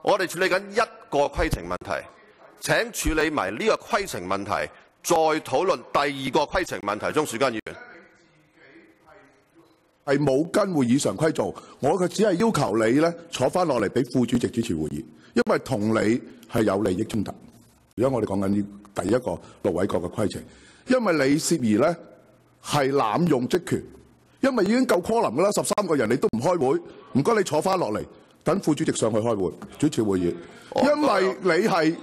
我哋處理緊一個規程問題，請處理埋呢個規程問題，再討論第二個規程問題。鍾樹根議員係冇跟會議常規做，我只係要求你咧坐翻落嚟俾副主席主持會議，因為同你係有利益衝突。而家我哋講緊呢第一個盧偉國嘅規程，因為你涉疑咧係濫用職權，因為已經夠 quorum 㗎啦，13個人你都唔開會，唔該你坐翻落嚟，等副主席上去開會主持會議，因為你係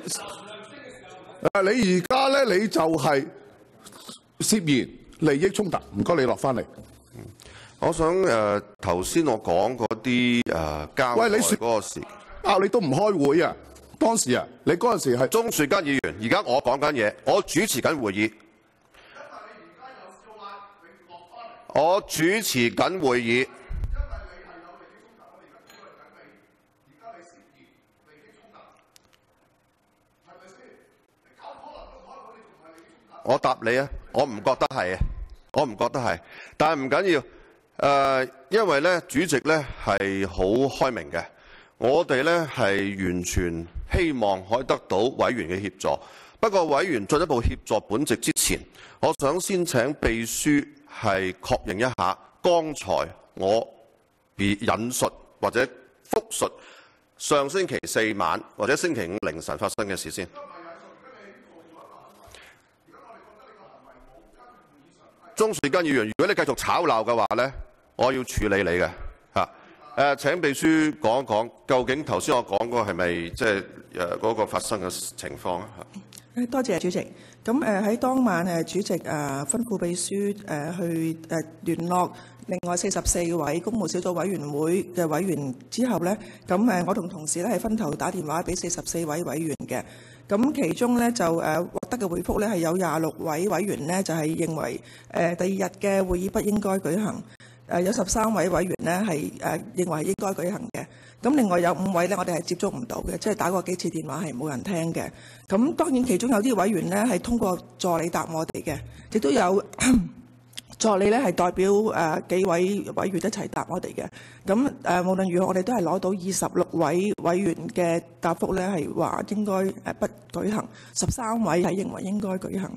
你而家咧你就係涉嫌利益衝突，唔該你落翻嚟。我想頭先我講嗰啲交代嗰個事，你都唔開會啊！當時啊，你嗰陣時係鍾樹根議員，而家我講緊嘢，我主持緊會議。我主持緊會議。我答你啊，我唔覺得係，我唔覺得係，但係唔緊要。因為咧，主席咧係好開明嘅，我哋咧係完全希望可以得到委員嘅協助。不過委員進一步協助本席之前，我想先請秘書係確認一下剛才我引述或者複述上星期4晚或者星期5凌晨發生嘅事先。鍾樹根議員，如果你繼續吵鬧嘅話咧，我要處理你嘅嚇。請秘書講一講，究竟頭先我講嗰個係咪即係嗰個發生嘅情況啊？多謝主席。咁喺當晚主席吩咐秘書去聯絡另外44位公務小組委員會嘅委員之後咧，咁我同同事咧係分頭打電話俾44位委員嘅。咁其中咧就獲得嘅回覆咧係有26位委員呢，就係認為第二日嘅會議不應該舉行。有13位委員呢係認為應該舉行嘅。咁另外有5位呢，我哋係接觸唔到嘅，即係打過幾次電話係冇人聽嘅。咁當然其中有啲委員呢係通過助理答我哋嘅，亦都有助理呢係代表幾位委員一齊答我哋嘅。咁無論如何，我哋都係攞到26位委員嘅答覆呢係話應該不舉行，13位係認為應該舉行。